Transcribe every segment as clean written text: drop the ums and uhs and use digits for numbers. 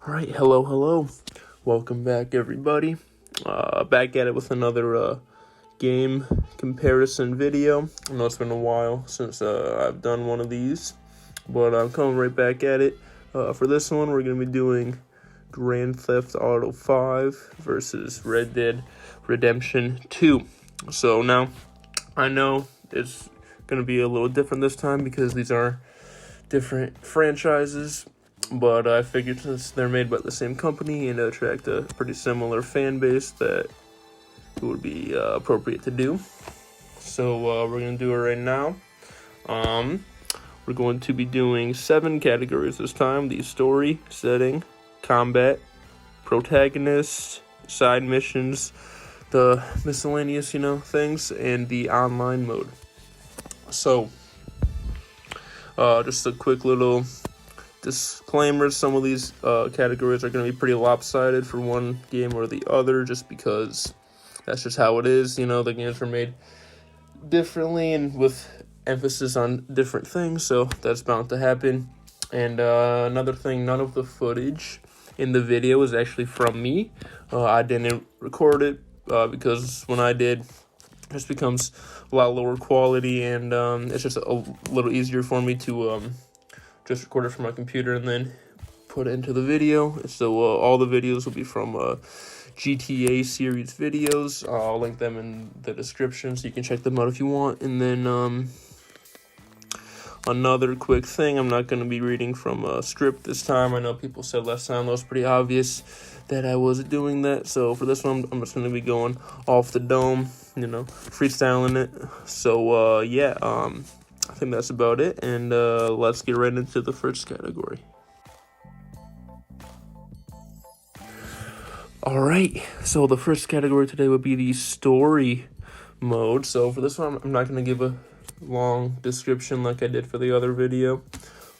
All right, hello. Welcome back, everybody. Back at it with another game comparison video. I know it's been a while since I've done one of these, but I'm coming right back at it. For this one, we're going to be doing Grand Theft Auto 5 versus Red Dead Redemption 2. So now, I know it's going to be a little different this time because these are different franchises. But I figured since they're made by the same company and attract a pretty similar fan base that it would be appropriate to do. So we're going to do it right now. We're going to be doing 7 categories this time. The story, setting, combat, protagonist, side missions, the miscellaneous, things, and the online mode. So, just a quick little disclaimers. Some of these categories are going to be pretty lopsided for one game or the other, just because that's just how it is. The games are made differently and with emphasis on different things, so that's bound to happen. And another thing, none of the footage in the video is actually from me. I didn't record it because when I did, it just becomes a lot lower quality, and it's just a little easier for me to just record it from my computer and then put it into the video. So all the videos will be from GTA series videos. I'll link them in the description so you can check them out if you want. And then another quick thing, I'm not going to be reading from a script this time. I know people said last time that was pretty obvious that I was doing that. So for this one, I'm just going to be going off the dome, freestyling it. So I think that's about it, and let's get right into the first category. Alright, so the first category today would be the story mode. So for this one, I'm not going to give a long description like I did for the other video.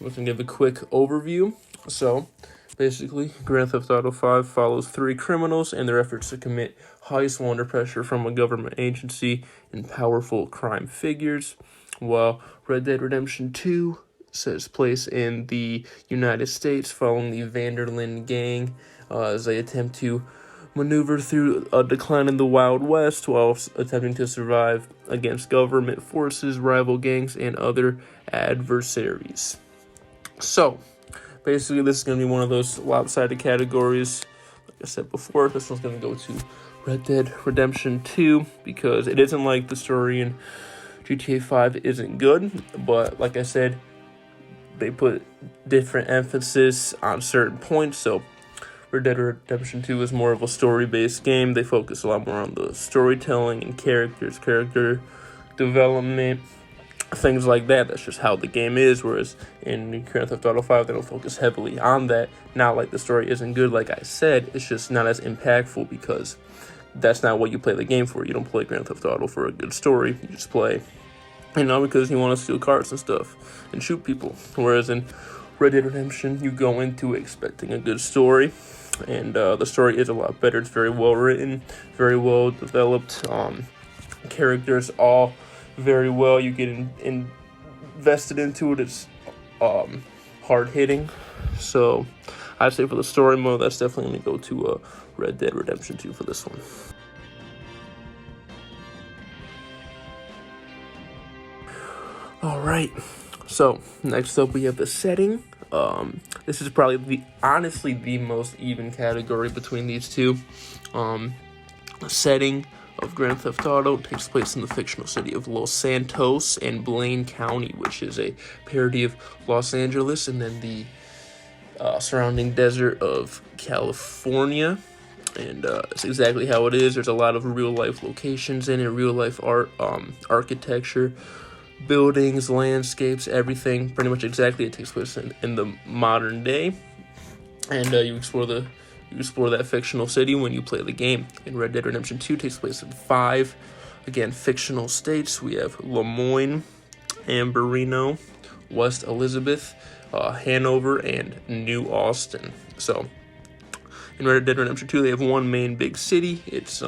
I'm just going to give a quick overview. So, basically, Grand Theft Auto 5 follows 3 criminals and their efforts to commit heists while under pressure from a government agency and powerful crime figures, while Red Dead Redemption 2 says place in the United States following the Vanderlyn gang as they attempt to maneuver through a decline in the Wild West while attempting to survive against government forces, rival gangs, and other adversaries. So, basically, this is going to be one of those lopsided categories. Like I said before, this one's going to go to Red Dead Redemption 2 because it isn't like the story in GTA 5 isn't good, but like I said, they put different emphasis on certain points. So Red Dead Redemption 2 is more of a story-based game. They focus a lot more on the storytelling and character development, things like that. That's just how the game is, whereas in Grand Theft Auto 5, they don't focus heavily on that. Not like the story isn't good, like I said, it's just not as impactful because that's not what you play the game for. You don't play Grand Theft Auto for a good story. You just play, because you want to steal cars and stuff and shoot people. Whereas in Red Dead Redemption, you go into expecting a good story, and the story is a lot better. It's very well written, very well developed. Characters all very well. You get invested into it. It's hard hitting. So I'd say for the story mode, that's definitely going to go to Red Dead Redemption 2 for this one. All right, so next up we have the setting. This is probably honestly the most even category between these two. The setting of Grand Theft Auto takes place in the fictional city of Los Santos and Blaine County, which is a parody of Los Angeles, and then the surrounding desert of California. And it's exactly how it is. There's a lot of real-life locations in it, real-life art, architecture, buildings, landscapes, everything, pretty much exactly it takes place in the modern day. And you explore that fictional city when you play the game. And Red Dead Redemption 2 takes place in 5, again, fictional states. We have Lemoyne, Amberino, West Elizabeth, Hanover, and New Austin. So in Red Dead Redemption 2, they have one main big city. It's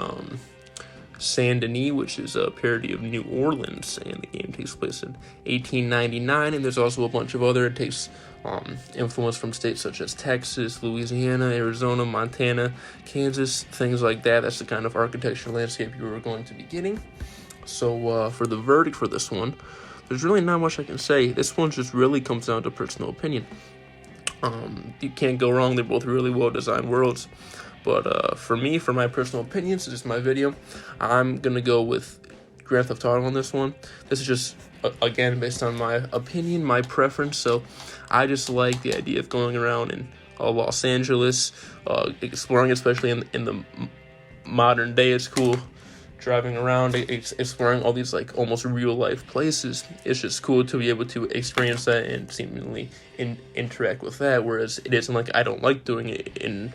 Saint Denis, which is a parody of New Orleans, and the game takes place in 1899. And there's also a bunch of other, it takes influence from states such as Texas, Louisiana, Arizona, Montana, Kansas, things like that. That's the kind of architectural landscape you were going to be getting. So for the verdict for this one, there's really not much I can say. This one just really comes down to personal opinion. You can't go wrong. They're both really well designed worlds. But for me, for my personal opinions, this is my video, I'm going to go with Grand Theft Auto on this one. This is just, again, based on my opinion, my preference. So I just like the idea of going around in Los Angeles, exploring, especially in the modern day. It's cool driving around, exploring all these like almost real life places. It's just cool to be able to experience that and seemingly interact with that. Whereas it isn't like I don't like doing it in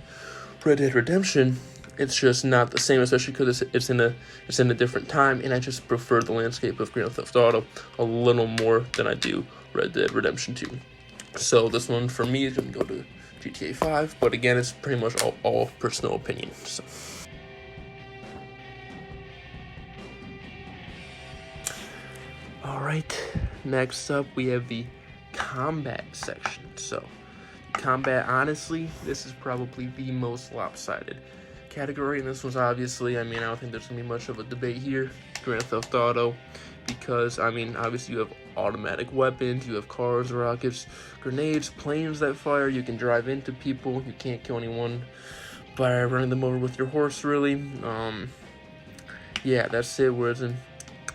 Red Dead Redemption. It's just not the same, especially because it's in a different time, and I just prefer the landscape of Grand Theft Auto a little more than I do Red Dead Redemption 2. So this one for me is going to go to GTA 5, but again, it's pretty much all personal opinion. So. Alright, next up we have the combat section. So, combat, honestly, this is probably the most lopsided category, and this was obviously, I don't think there's going to be much of a debate here, Grand Theft Auto, because, obviously you have automatic weapons, you have cars, rockets, grenades, planes that fire, you can drive into people, you can't kill anyone by running them over with your horse, really. Yeah, that's it, whereas in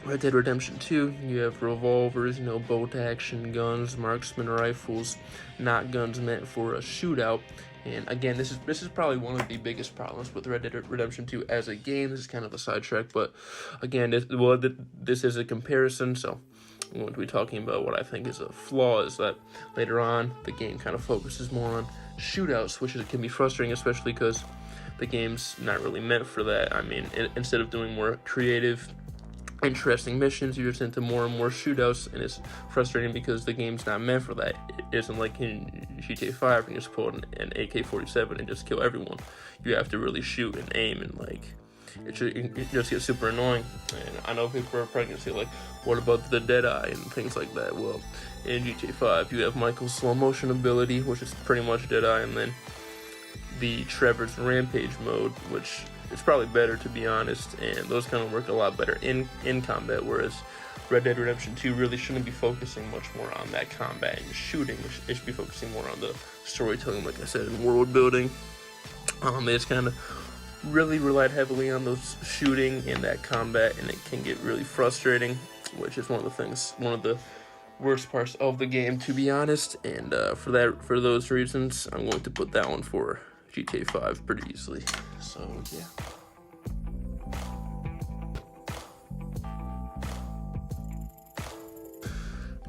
Red Dead Redemption 2, you have revolvers, bolt action guns, marksman rifles, not guns meant for a shootout. And again, this is probably one of the biggest problems with Red Dead Redemption 2 as a game. This is kind of a sidetrack, but again, this is a comparison, so I'm going to be talking about what I think is a flaw, is that later on, the game kind of focuses more on shootouts, which can be frustrating, especially because the game's not really meant for that. Instead of doing more creative, interesting missions, you're just into more and more shootouts, and it's frustrating because the game's not meant for that. It isn't like in GTA 5 and you just pull an AK-47 and just kill everyone. You have to really shoot and aim, and it just gets super annoying. And I know people are probably gonna say, like, what about the Deadeye and things like that? Well, in GTA 5 you have Michael's slow motion ability, which is pretty much Deadeye, and then the Trevor's Rampage mode, which it's probably better, to be honest, and those kind of work a lot better in combat, whereas Red Dead Redemption 2 really shouldn't be focusing much more on that combat and shooting. It should be focusing more on the storytelling, like I said, and world building. They just kind of really relied heavily on those shooting and that combat, and it can get really frustrating, which is one of the worst parts of the game, to be honest. And for those reasons, I'm going to put that one for GTA 5 pretty easily. So yeah.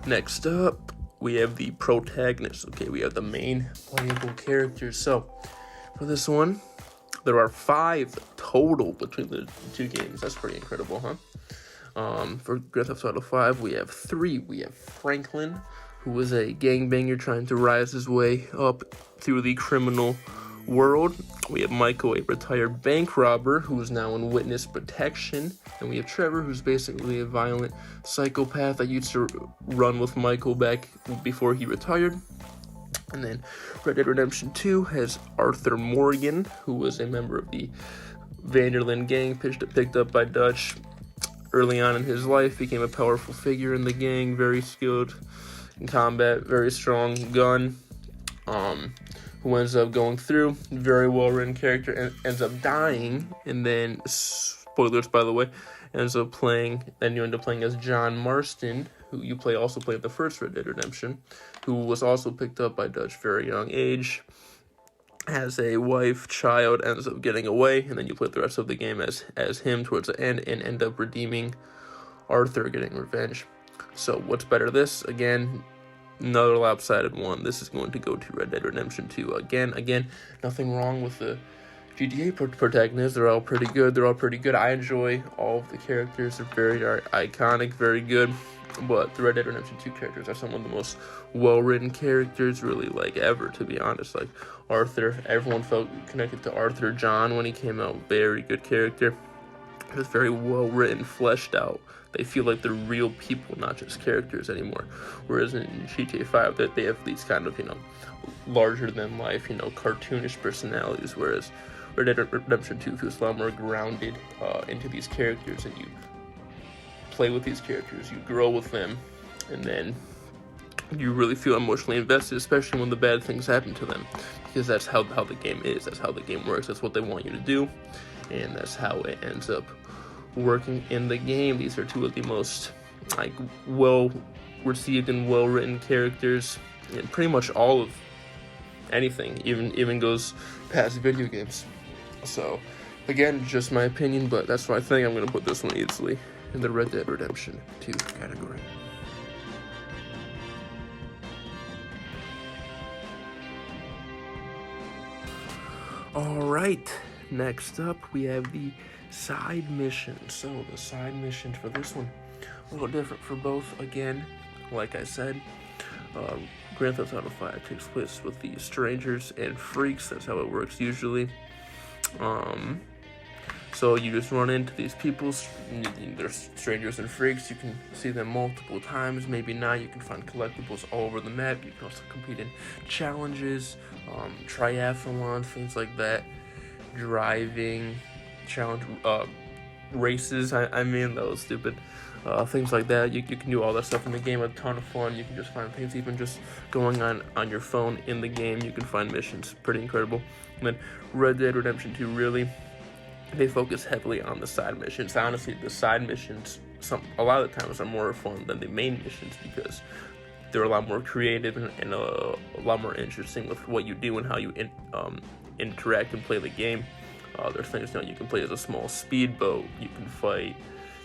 Next up, we have the protagonist. Okay, we have the main playable characters. So for this one, there are 5 total between the two games. That's pretty incredible, huh? For Grand Theft Auto 5, we have 3. We have Franklin, who was a gangbanger trying to rise his way up through the criminal world. We have Michael, a retired bank robber who is now in witness protection. And we have Trevor, who's basically a violent psychopath that used to run with Michael back before he retired. And then Red Dead Redemption 2 has Arthur Morgan, who was a member of the Vanderlyn gang, picked up by Dutch early on in his life, became a powerful figure in the gang, very skilled in combat, very strong gun, who ends up going through, very well-written character, and ends up dying, and then, spoilers by the way, you end up playing as John Marston, who you also play in the first Red Dead Redemption, who was also picked up by Dutch very young age, has a wife, child, ends up getting away, and then you play the rest of the game as him towards the end, and end up redeeming Arthur, getting revenge. So what's better, this? Again, another lopsided one. This is going to go to Red Dead Redemption 2. Again, nothing wrong with the GTA protagonists. They're all pretty good. I enjoy all of the characters. They're very iconic, very good. But the Red Dead Redemption 2 characters are some of the most well-written characters, really, ever, to be honest. Like Arthur, everyone felt connected to Arthur. John, when he came out, very good character. It's very well written, fleshed out. They feel like they're real people, not just characters anymore. Whereas in GTA 5, that they have these kind of, larger than life, cartoonish personalities. Whereas Red Dead Redemption 2 feels a lot more grounded into these characters, and you play with these characters, you grow with them, and then you really feel emotionally invested, especially when the bad things happen to them, because that's how the game is. That's how the game works. That's what they want you to do, and that's how it ends up working in the game. These are two of the most well received and well written characters in pretty much all of anything, even goes past video games. So again, just my opinion, but that's why I think I'm going to put this one easily in the Red Dead Redemption 2 category. Alright, next up we have the side missions. So the side missions for this one, a little different for both. Again, like I said, Grand Theft Auto 5 takes place with the strangers and freaks. That's how it works usually. So you just run into these people. They're strangers and freaks. You can see them multiple times, maybe not. You can find collectibles all over the map. You can also compete in challenges, triathlons, things like that. Driving challenge, races. I mean, that was stupid. Things like that. You can do all that stuff in the game. A ton of fun. You can just find things, even just going on your phone in the game. You can find missions. Pretty incredible. And then Red Dead Redemption 2, really, they focus heavily on the side missions. Honestly, the side missions, a lot of the times, are more fun than the main missions, because they're a lot more creative and a lot more interesting with what you do and how you interact and play the game. There's things, you can play as a small speedboat, you can fight,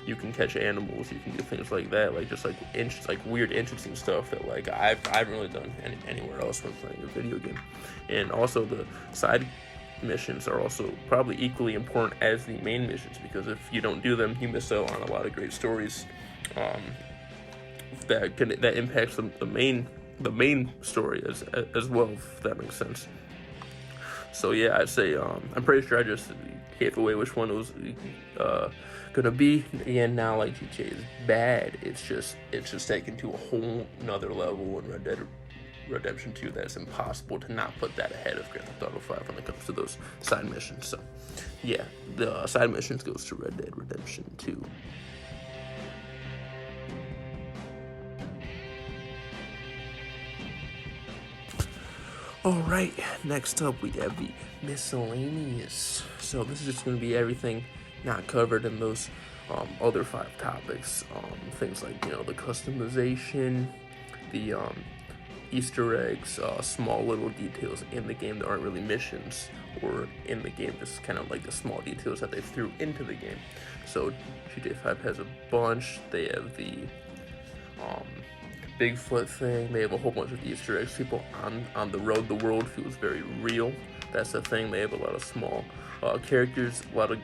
you can catch animals, you can do things like that, like weird, interesting stuff that I haven't really done anywhere else when playing a video game. And also the side missions are also probably equally important as the main missions, because if you don't do them, you miss out on a lot of great stories that impacts the main story as well, if that makes sense. So yeah, I'd say I'm pretty sure I just gave away which one it was gonna be. Again, now GTA is bad. It's just taken to a whole nother level in Red Dead Redemption 2 that it's impossible to not put that ahead of Grand Theft Auto 5 when it comes to those side missions. So yeah, the side missions goes to Red Dead Redemption 2. Alright, next up we have the Miscellaneous. So this is just going to be everything not covered in those other 5 topics. Things like, the customization, the Easter eggs, small little details in the game that aren't really missions or in the game, just kind of like the small details that they threw into the game. So GTA 5 has a bunch. They have the Bigfoot thing. They have a whole bunch of Easter eggs. People on the road, the world feels very real. That's the thing. They have a lot of small characters, a lot of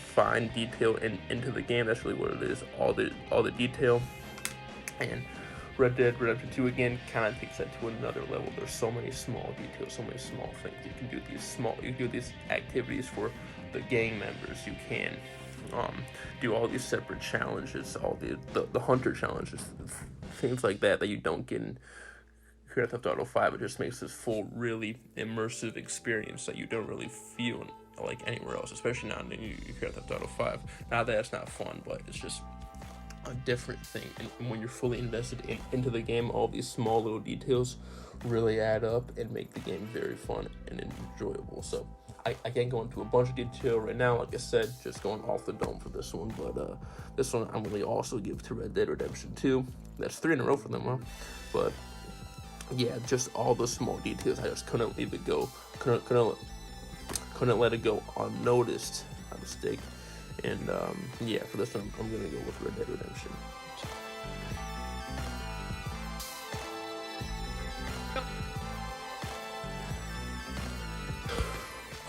fine detail into the game. That's really what it is. All the detail. And Red Dead Redemption 2 again kind of takes that to another level. There's so many small details, so many small things. You can do these activities for the gang members. You can do all these separate challenges, all the hunter challenges, things like that you don't get in Grand Theft Auto 5. It just makes this full, really immersive experience that you don't really feel like anywhere else, especially not in Grand Theft Auto 5. Not that it's not fun, but it's just a different thing. And when you're fully invested into the game, all these small little details really add up and make the game very fun and enjoyable. So I can't go into a bunch of detail right now, like I said, just going off the dome for this one, but this one I'm going to also give to Red Dead Redemption 2. That's 3 in a row for them, huh? But yeah, just all the small details, I just couldn't leave it go, couldn't let it go unnoticed. My mistake. And yeah, for this one I'm going to go with Red Dead Redemption.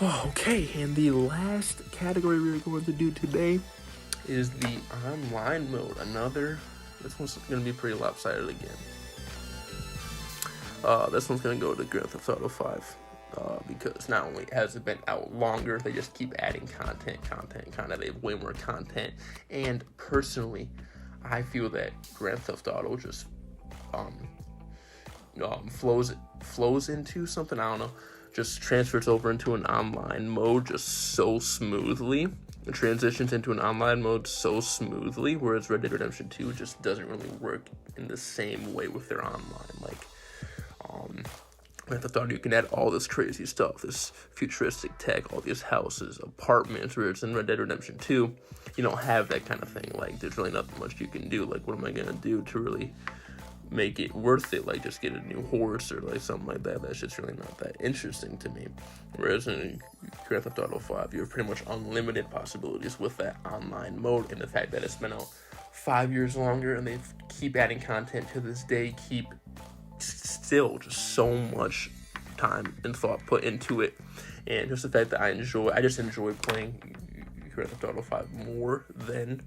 Okay, and the last category we're going to do today is the online mode. This one's going to be pretty lopsided again. This one's going to go to Grand Theft Auto 5. because not only has it been out longer, they just keep adding content. They have way more content. And personally, I feel that Grand Theft Auto just flows into something, I don't know, just transfers over into an online mode just so smoothly. It transitions into an online mode so smoothly, whereas Red Dead Redemption 2 just doesn't really work in the same way with their online. Like, Grand Theft Auto, you can add all this crazy stuff, this futuristic tech, all these houses, apartments, whereas in Red Dead Redemption 2, you don't have that kind of thing. Like, there's really nothing much you can do. Like, what am I going to do to really make it worth it? Like, just get a new horse or like something like that. That's just really not that interesting to me. Whereas in Grand Theft Auto 5, you have pretty much unlimited possibilities with that online mode, and the fact that it's been out 5 years longer and they keep adding content to this day, keep still just so much time and thought put into it. And just the fact that I just enjoy playing Grand Theft Auto 5 more than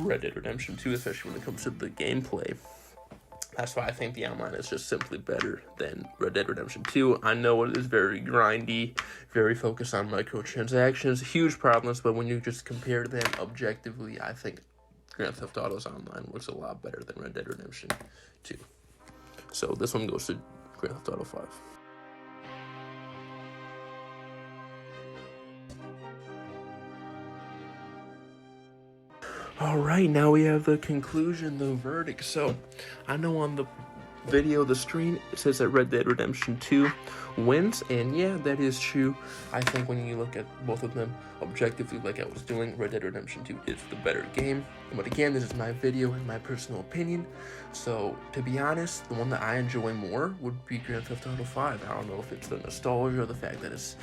Red Dead Redemption 2, especially when it comes to the gameplay. That's why I think the online is just simply better than Red Dead Redemption 2. I know it is very grindy, very focused on microtransactions, huge problems, but when you just compare them objectively, I think Grand Theft Auto's online works a lot better than Red Dead Redemption 2. So this one goes to Grand Theft Auto 5. All right, now we have the conclusion, the verdict. So I know on the video, the screen, it says that Red Dead Redemption 2 wins, and yeah, that is true. I think when you look at both of them objectively, like I was doing, Red Dead Redemption 2 is the better game. But again, this is my video and my personal opinion, so to be honest, the one that I enjoy more would be Grand Theft Auto 5. I don't know if it's the nostalgia or the fact that it's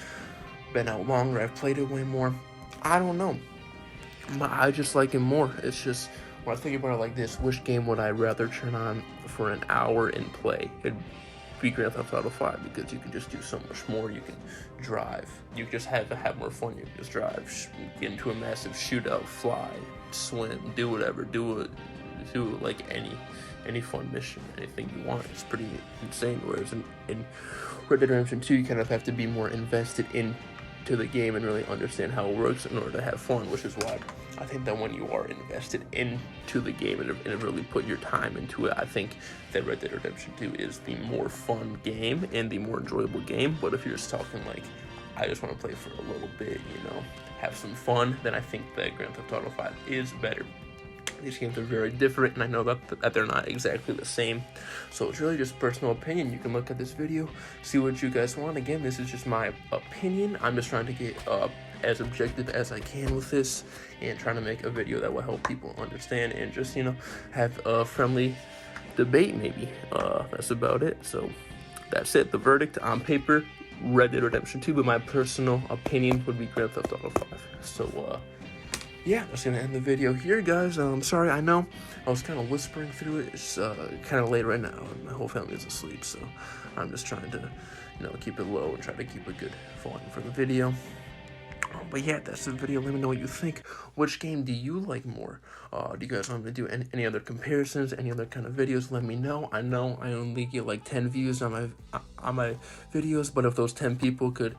been out longer, I've played it way more, I don't know, but I just like it more. It's just, when I think about it like this, which game would I rather turn on for an hour and play? It'd be Grand Theft Auto 5, because you can just do so much more. You can drive. You just have more fun. You can just drive, get into a massive shootout, fly, swim, do whatever, do like any fun mission, anything you want. It's pretty insane. Whereas in Red Dead Redemption 2, you kind of have to be more invested into the game and really understand how it works in order to have fun, which is why I think that when you are invested into the game and really put your time into it, I think that Red Dead Redemption 2 is the more fun game and the more enjoyable game. But if you're just talking like, I just want to play for a little bit, have some fun, then I think that Grand Theft Auto 5 is better. These games are very different, and I know that they're not exactly the same. So it's really just personal opinion. You can look at this video, see what you guys want. Again, this is just my opinion. I'm just trying to get as objective as I can with this, and trying to make a video that will help people understand and just, have a friendly debate maybe. That's about it. So that's it. The verdict on paper, Red Dead Redemption 2, but my personal opinion would be Grand Theft Auto 5. So, yeah, that's gonna end the video here, guys. Sorry, I know I was kind of whispering through it. It's kind of late right now, and my whole family is asleep, so I'm just trying to, keep it low and try to keep a good volume for the video. But yeah, that's the video. Let me know what you think. Which game do you like more? Do you guys want me to do any other comparisons, any other kind of videos? Let me know. I know I only get like 10 views on my videos, but if those 10 people could,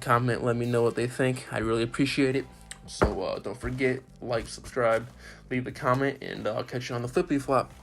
comment, let me know what they think. I really appreciate it. So don't forget, like, subscribe, leave a comment, and I'll catch you on the flippy flop.